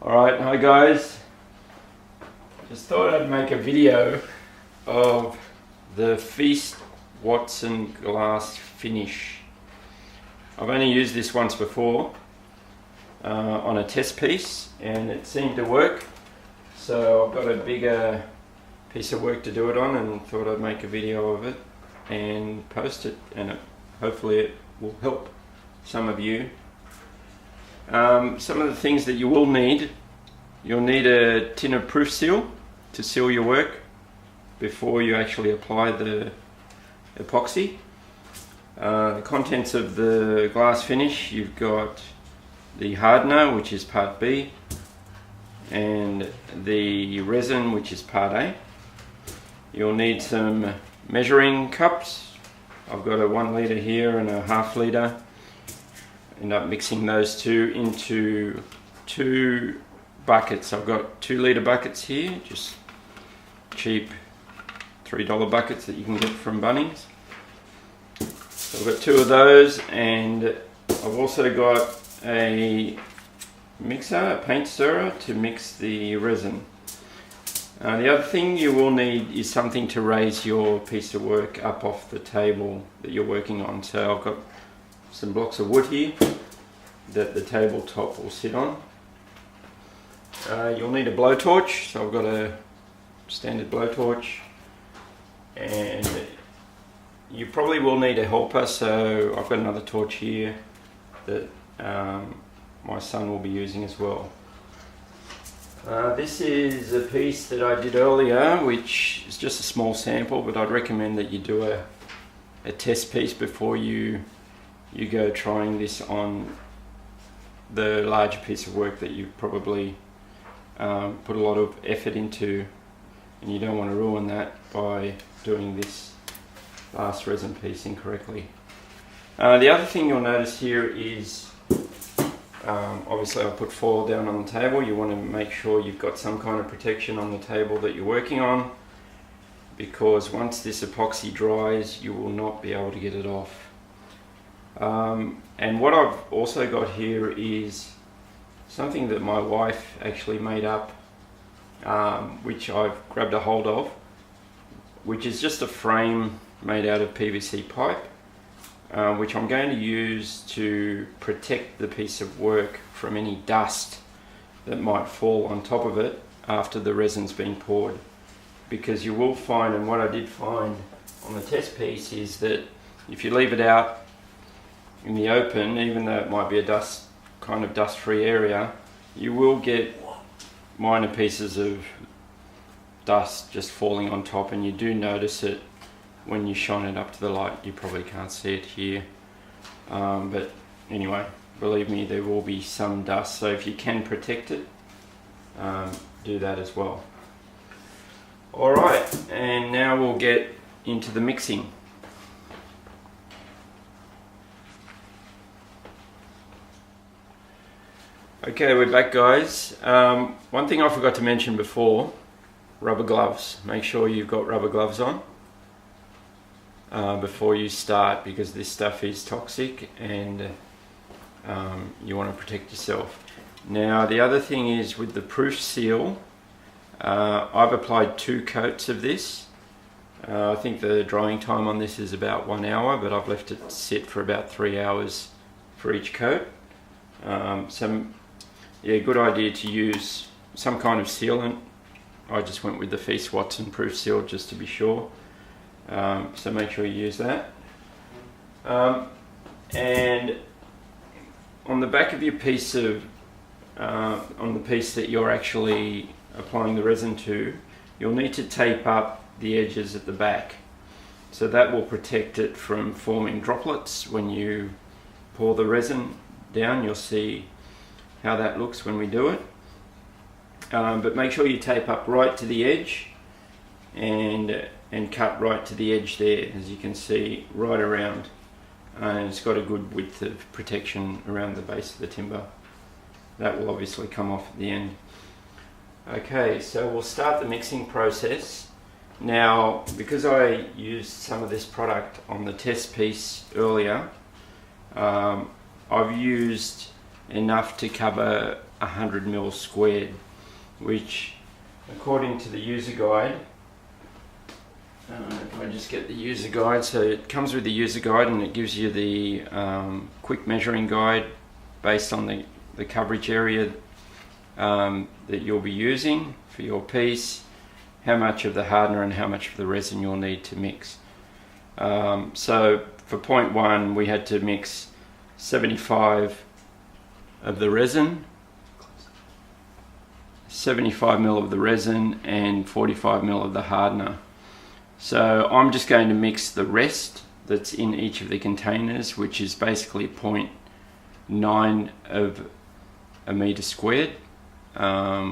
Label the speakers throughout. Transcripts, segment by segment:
Speaker 1: Alright, hi guys. Just thought I'd make a video of the Feast Watson glass finish. I've only used this once before on a test piece and it seemed to work. So I've got a bigger piece of work to do it on and thought I'd make a video of it and post it, and hopefully it will help some of you. Some of the things that you will need: you'll need a tin of proof seal to seal your work before you actually apply the epoxy. The contents of the glass finish: you've got the hardener, which is part B, and the resin, which is part A. You'll need some measuring cups. I've got a 1 litre here and a ½ litre. End up mixing those two into 2 buckets. I've got 2 litre buckets here, just cheap $3 buckets that you can get from Bunnings. So I've got 2 of those, and I've also got a mixer, a paint stirrer, to mix the resin. The other thing you will need is something to raise your piece of work up off the table that you're working on. So I've got some blocks of wood here that the tabletop will sit on. You'll need a blowtorch, so I've got a standard blowtorch, and you probably will need a helper, so I've got another torch here that my son will be using as well. This is a piece that I did earlier, which is just a small sample, but I'd recommend that you do a test piece before you go trying this on the larger piece of work that you've probably put a lot of effort into, and you don't want to ruin that by doing this last resin piece incorrectly. The other thing you'll notice here is obviously I put foil down on the table. You want to make sure you've got some kind of protection on the table that you're working on, because once this epoxy dries you will not be able to get it off. And what I've also got here is something that my wife actually made up, which I've grabbed a hold of, which is just a frame made out of PVC pipe, which I'm going to use to protect the piece of work from any dust that might fall on top of it after the resin's been poured. Because you will find, and what I did find on the test piece, is that if you leave it out in the open, even though it might be a kind of dust-free area, you will get minor pieces of dust just falling on top, and you do notice it when you shine it up to the light. You probably can't see it here, but anyway, believe me, there will be some dust, so if you can protect it, do that as well. Alright, and now we'll get into the mixing. Okay, we're back, guys. One thing I forgot to mention before: rubber gloves. Make sure you've got rubber gloves on before you start, because this stuff is toxic and you want to protect yourself. Now, the other thing is, with the proof seal, I've applied 2 coats of this. I think the drying time on this is about 1 hour, but I've left it sit for about 3 hours for each coat. Yeah, good idea to use some kind of sealant. I just went with the Feast Watson proof seal just to be sure. So make sure you use that. And on the back of your piece of, on the piece that you're actually applying the resin to, you'll need to tape up the edges at the back. So that will protect it from forming droplets when you pour the resin down. You'll see how that looks when we do it. But make sure you tape up right to the edge and cut right to the edge there, as you can see, right around. And it's got a good width of protection around the base of the timber. That will obviously come off at the end. Okay, so we'll start the mixing process. Now, because I used some of this product on the test piece earlier, I've used enough to cover 100 mil squared, which according to the user guide, if I just get the user guide, so it comes with the user guide and it gives you the quick measuring guide based on the coverage area that you'll be using for your piece, how much of the hardener and how much of the resin you'll need to mix. So for point 1 we had to mix 75 of the resin, 75 ml of the resin and 45 ml of the hardener. So I'm just going to mix the rest that's in each of the containers, which is basically 0.9 of a meter squared,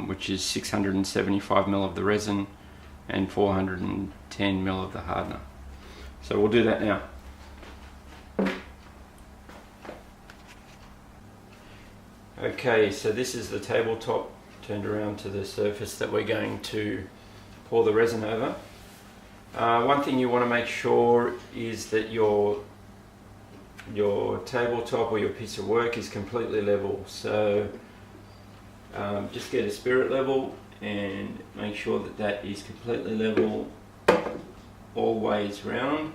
Speaker 1: which is 675 ml of the resin and 410 ml of the hardener. So we'll do that now. Okay, so this is the tabletop turned around to the surface that we're going to pour the resin over. One thing you want to make sure is that your tabletop or your piece of work is completely level. So just get a spirit level and make sure that that is completely level all ways round.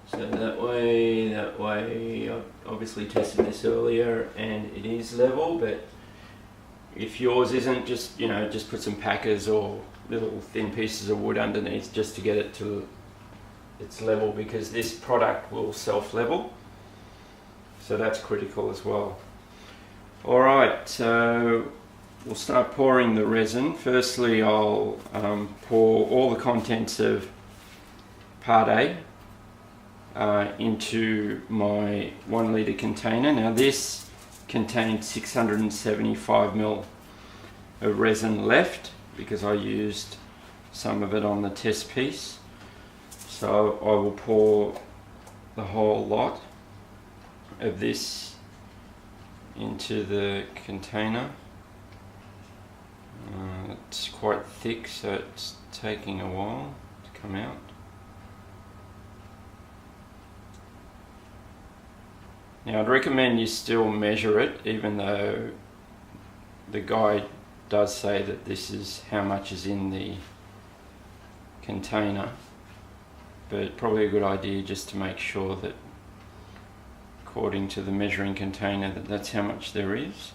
Speaker 1: So that way, I've obviously tested this earlier and it is level, but if yours isn't, just put some packers or little thin pieces of wood underneath just to get it to its level, because this product will self-level, so that's critical as well. Alright, so we'll start pouring the resin. Firstly I'll pour all the contents of part A into my 1 litre container. Now this contains 675 ml of resin left because I used some of it on the test piece. So I will pour the whole lot of this into the container. It's quite thick, so it's taking a while to come out. Now I'd recommend you still measure it, even though the guide does say that this is how much is in the container, but probably a good idea just to make sure that according to the measuring container that's how much there is.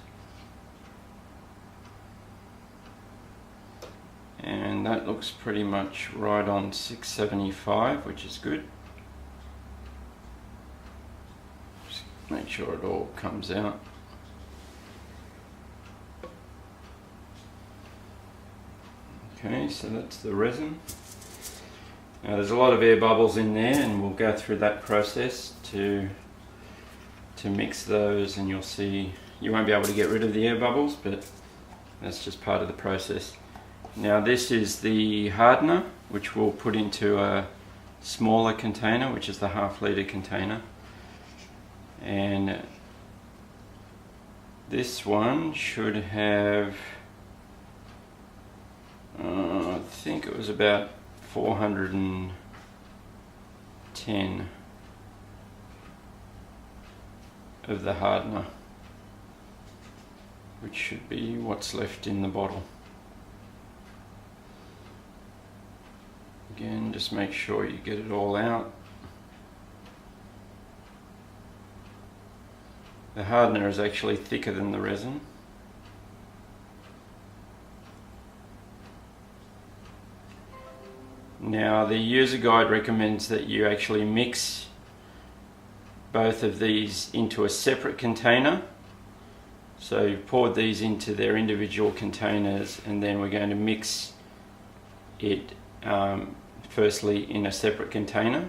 Speaker 1: And that looks pretty much right on 675, which is good. Just make sure it all comes out. Okay, so that's the resin. Now there's a lot of air bubbles in there, and we'll go through that process to mix those, and you'll see you won't be able to get rid of the air bubbles, but that's just part of the process. Now this is the hardener, which we'll put into a smaller container, which is the ½ litre container, and this one should have I think it was about 410 of the hardener, which should be what's left in the bottle. Again, just make sure you get it all out. The hardener is actually thicker than the resin. Now the user guide recommends that you actually mix both of these into a separate container. So you've poured these into their individual containers, and then we're going to mix it firstly in a separate container,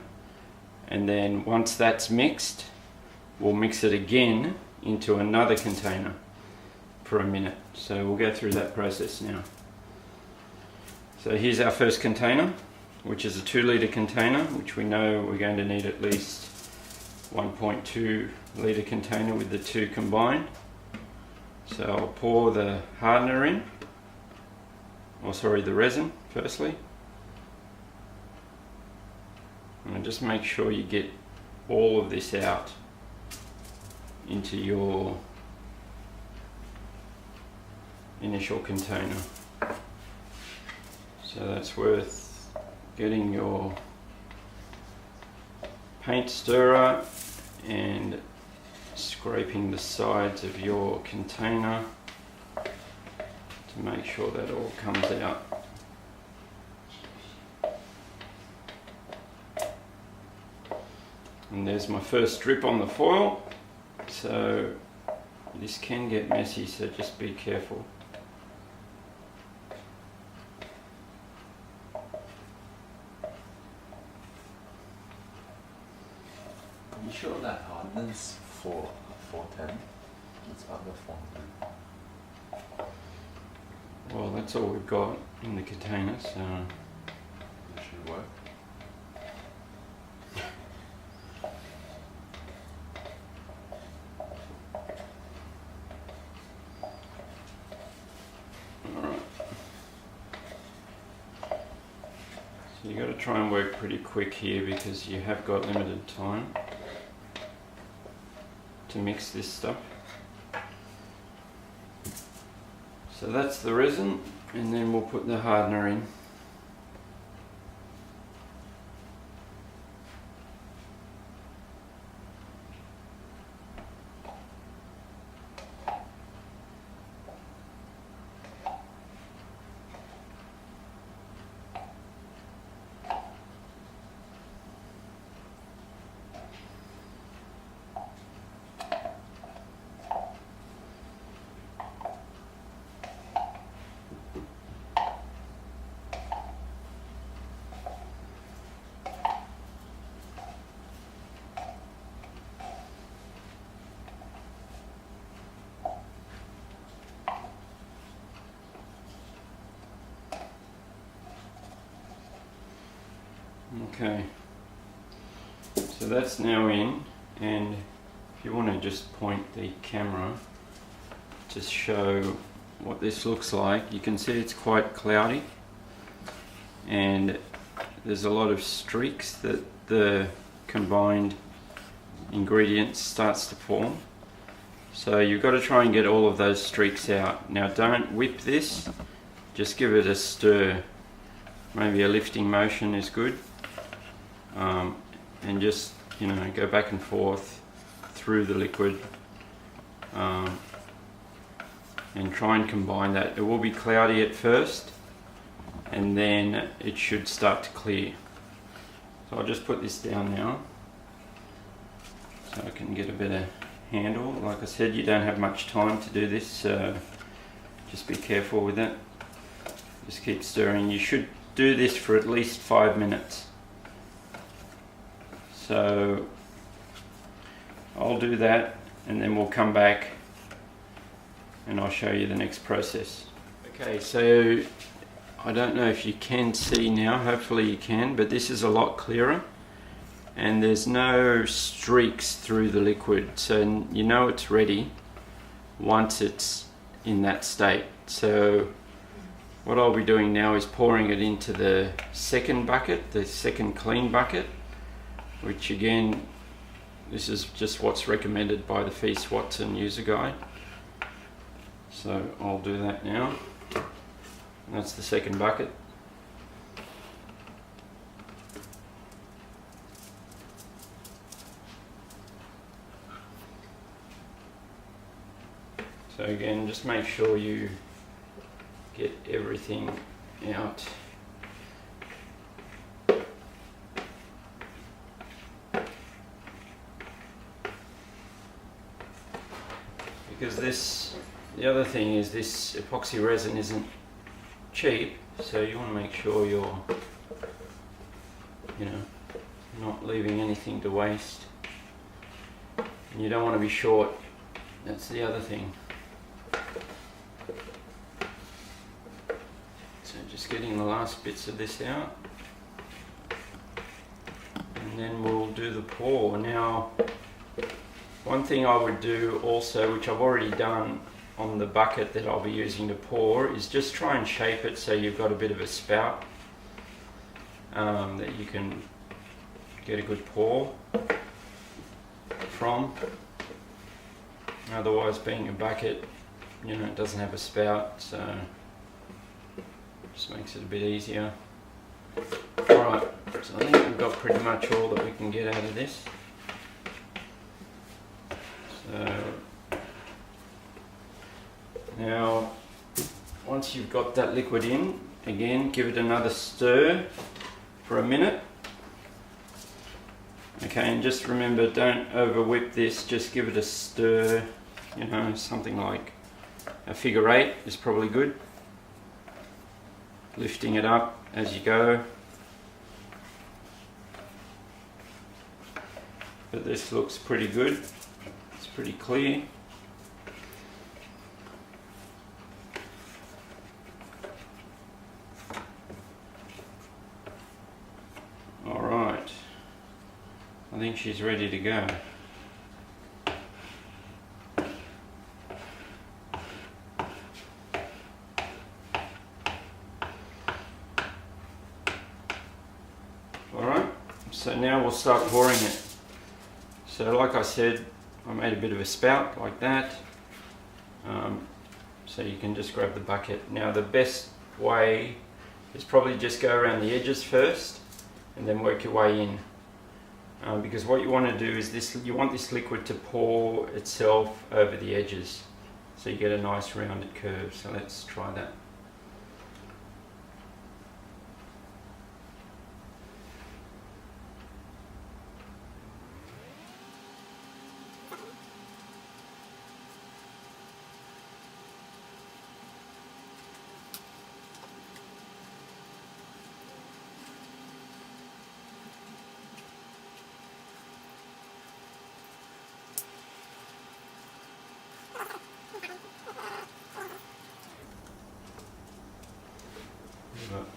Speaker 1: and then once that's mixed we'll mix it again into another container for a minute. So we'll go through that process now. So here's our first container, which is a 2 litre container, which we know we're going to need at least 1.2 litre container with the two combined. So I'll pour the hardener in, or sorry, the resin firstly, and just make sure you get all of this out into your initial container. So that's worth getting your paint stirrer and scraping the sides of your container to make sure that all comes out. And there's my first drip on the foil, so this can get messy, so just be careful.
Speaker 2: Are you sure that hardens for 410? It's under 400.
Speaker 1: Well, that's all we've got in the container, so
Speaker 2: It should work.
Speaker 1: alright. So you got to try and work pretty quick here because you have got limited time to mix this stuff. So that's the resin, and then we'll put the hardener in. Okay, so that's now in, and if you want to just point the camera to show what this looks like, you can see it's quite cloudy and there's a lot of streaks that the combined ingredients starts to form. So you've got to try and get all of those streaks out. Now don't whip this, just give it a stir. Maybe a lifting motion is good. And just, you know, go back and forth through the liquid and try and combine that. It will be cloudy at first and then it should start to clear. So I'll just put this down now so I can get a better handle. Like I said, you don't have much time to do this, so just be careful with it. Just keep stirring. You should do this for at least 5 minutes. So I'll do that and then we'll come back and I'll show you the next process. Okay, so I don't know if you can see now, hopefully you can, but this is a lot clearer and there's no streaks through the liquid, so you know it's ready once it's in that state. So what I'll be doing now is pouring it into the second bucket, the second clean bucket, which again, this is just what's recommended by the Feast Watson user guide. So I'll do that now. And that's the second bucket. So again, just make sure you get everything out. Because the other thing is this epoxy resin isn't cheap, so you want to make sure you're, you know, not leaving anything to waste. And you don't want to be short, that's the other thing. So just getting the last bits of this out. And then we'll do the pour. Now, one thing I would do also, which I've already done on the bucket that I'll be using to pour, is just try and shape it so you've got a bit of a spout that you can get a good pour from. Otherwise, being a bucket, you know, it doesn't have a spout, so just makes it a bit easier. Alright, so I think we've got pretty much all that we can get out of this. So now, once you've got that liquid in, again, give it another stir for a minute. Okay, and just remember, don't over whip this, just give it a stir, you know, something like a figure 8 is probably good. Lifting it up as you go. But this looks pretty good, it's pretty clear. Alright, I think she's ready to go. Alright, so now we'll start pouring it. So like I said, I made a bit of a spout like that. So you can just grab the bucket. Now the best way is probably just go around the edges first and then work your way in. Because what you want to do is this, you want this liquid to pour itself over the edges. So you get a nice rounded curve. So let's try that.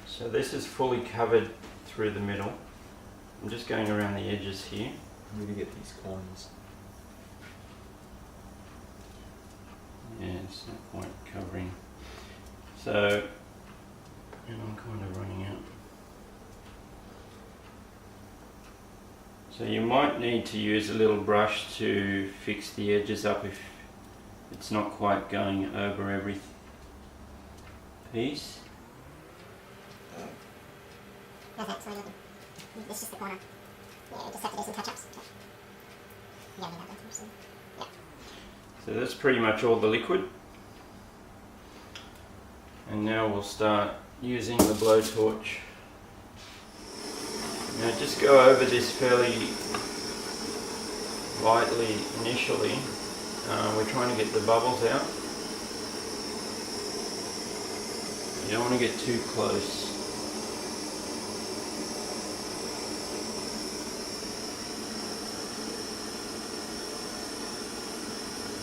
Speaker 1: So this is fully covered through the middle. I'm just going around the edges here.
Speaker 2: I'm going to get these corners.
Speaker 1: Yeah, it's not quite covering. So, and I'm kind of running out. So you might need to use a little brush to fix the edges up if it's not quite going over every piece.
Speaker 3: Okay, so this is the corner. Yeah, just have to do some touch-ups. Yeah, yeah.
Speaker 1: So that's pretty much all the liquid. And now we'll start using the blowtorch. Now just go over this fairly lightly initially. We're trying to get the bubbles out. You don't want to get too close.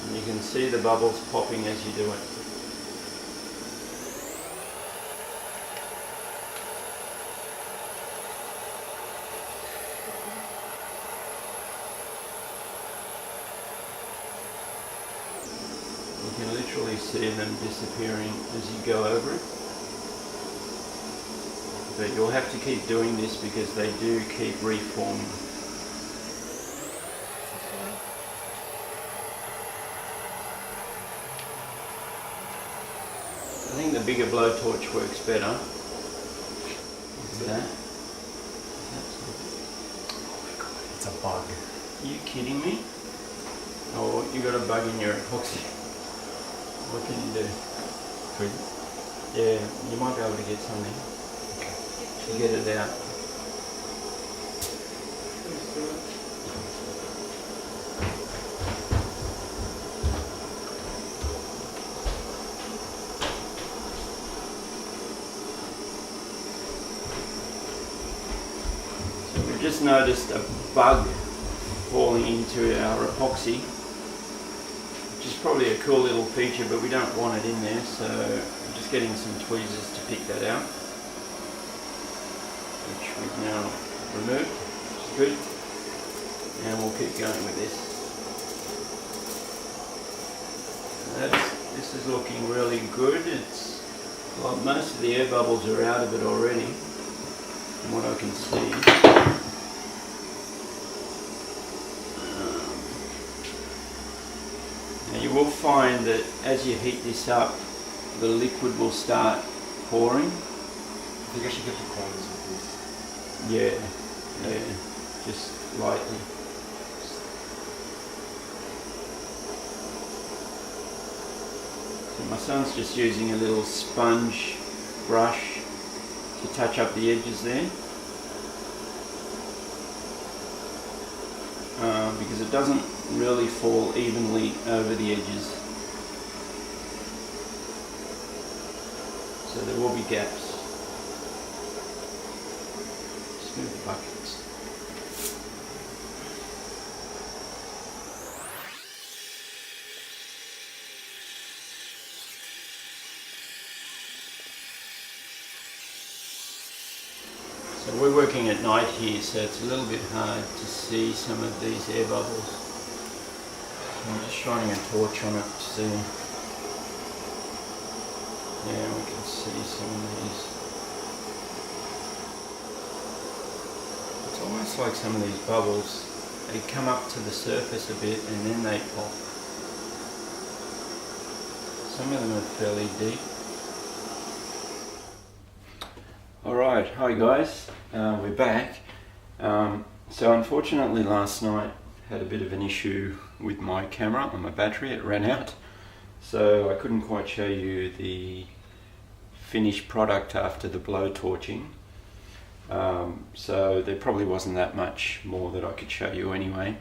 Speaker 1: And you can see the bubbles popping as you do it. You can literally see them disappearing as you go over it. But you'll have to keep doing this because they do keep reforming. I think the bigger blowtorch works better. Look at that.
Speaker 2: Oh my god, it's a bug.
Speaker 1: Are you kidding me? Oh, you got a bug in your epoxy. What can you do? Yeah, you might be able to get something to get it out. So we've just noticed a bug falling into our epoxy, which is probably a cool little feature, but we don't want it in there, so I'm just getting some tweezers to pick that out, which we've now removed, which is good, and we'll keep going with this. This is looking really good. Well, most of the air bubbles are out of it already, from what I can see. Now you will find that as you heat this up, the liquid will start pouring.
Speaker 2: I think I should get the corners with this.
Speaker 1: Yeah, just lightly. So my son's just using a little sponge brush to touch up the edges there. Because it doesn't really fall evenly over the edges. So there will be gaps. Just move the buckets. So we're working at night here, so it's a little bit hard to see some of these air bubbles. So I'm just shining a torch on it to see. Yeah, we can see some of these. It's almost like some of these bubbles, they come up to the surface a bit and then they pop. Some of them are fairly deep. Alright, hi guys, we're back. So unfortunately last night had a bit of an issue with my camera on my battery, it ran out. So I couldn't quite show you the finished product after the blow torching. So there probably wasn't that much more that I could show you anyway,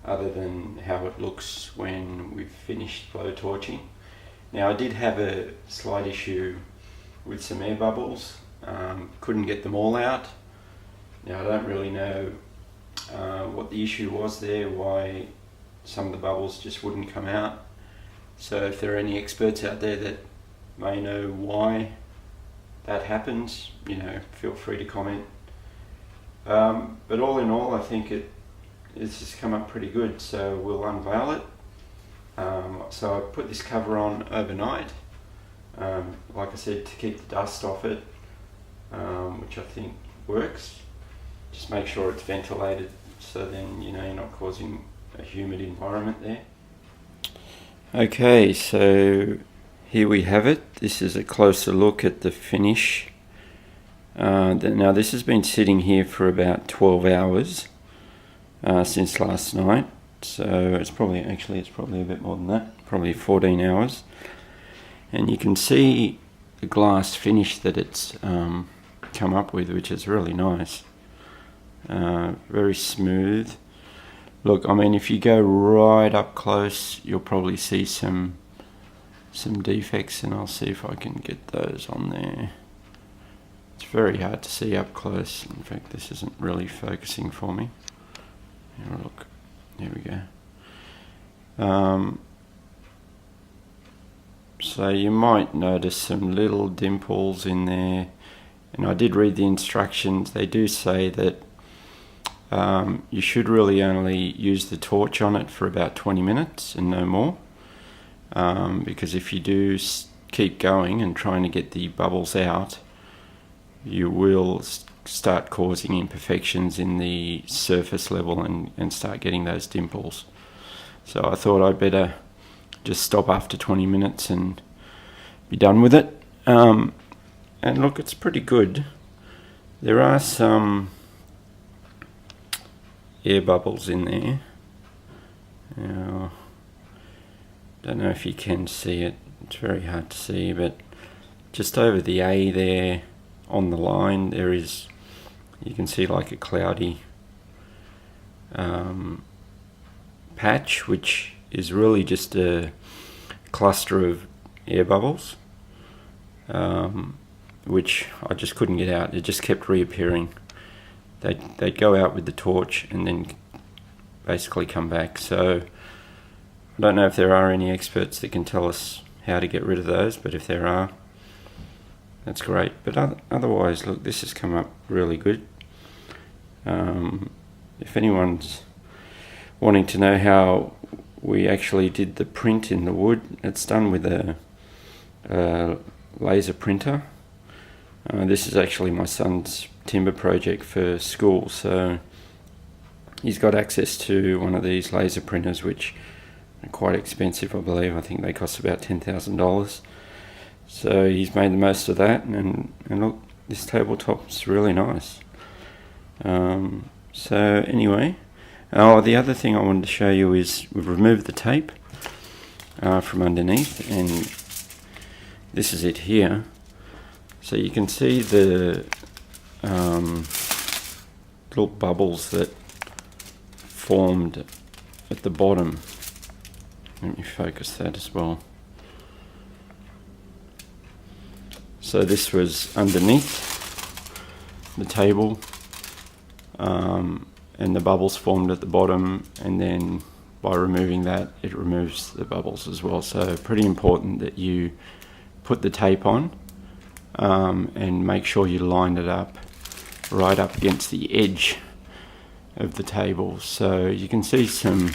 Speaker 1: other than how it looks when we've finished blow torching. Now I did have a slight issue with some air bubbles. Couldn't get them all out. Now I don't really know what the issue was there, why some of the bubbles just wouldn't come out. So if there are any experts out there that may know why that happens, you know, feel free to comment. But all in all, I think it's just come up pretty good, so we'll unveil it. So I put this cover on overnight, like I said, to keep the dust off it, which I think works. Just make sure it's ventilated, so then you know you're not causing a humid environment there. Okay, so here we have it. This is a closer look at the finish. Now this has been sitting here for about 12 hours since last night, so it's probably a bit more than that, probably 14 hours. And you can see the glass finish that it's come up with, which is really nice. Very smooth. Look, I mean, if you go right up close, you'll probably see some defects, and I'll see if I can get those on there. It's very hard to see up close. In fact, this isn't really focusing for me. Here, look, there we go. So you might notice some little dimples in there, and I did read the instructions. They do say that you should really only use the torch on it for about 20 minutes and no more, because if you do keep going and trying to get the bubbles out, you will start causing imperfections in the surface level and start getting those dimples. So I thought I'd better just stop after 20 minutes and be done with it. And look, it's pretty good. There are some air bubbles in there. Now, don't know if you can see it, it's very hard to see, but just over the A there on the line there is, you can see like a cloudy patch, which is really just a cluster of air bubbles, which I just couldn't get out. It just kept reappearing. They'd go out with the torch and then basically come back. So I don't know if there are any experts that can tell us how to get rid of those, but if there are, that's great. But otherwise, look, this has come up really good. If anyone's wanting to know how we actually did the print in the wood, it's done with a laser printer. This is actually my son's timber project for school, so he's got access to one of these laser printers which They're quite expensive, I believe. I think they cost about $10,000. So he's made the most of that, and look, this tabletop's really nice. So anyway, the other thing I wanted to show you is we've removed the tape from underneath, and this is it here. So you can see the little bubbles that formed at the bottom. Let me focus that as well. So this was underneath the table, and the bubbles formed at the bottom, and then by removing that it removes the bubbles as well. So pretty important that you put the tape on, and make sure you line it up right up against the edge of the table. So you can see some,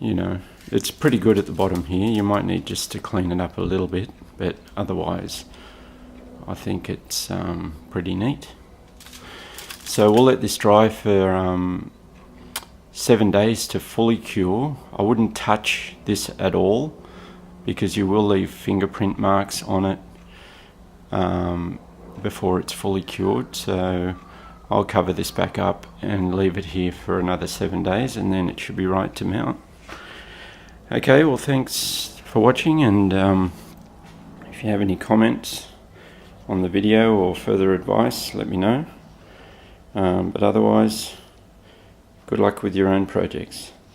Speaker 1: it's pretty good at the bottom here. You might need just to clean it up a little bit, but otherwise I think it's pretty neat. So we'll let this dry for 7 days to fully cure. I wouldn't touch this at all because you will leave fingerprint marks on it before it's fully cured. So I'll cover this back up and leave it here for another 7 days, and then it should be right to mount. Okay, well, thanks for watching, and if you have any comments on the video or further advice, let me know. But otherwise, good luck with your own projects.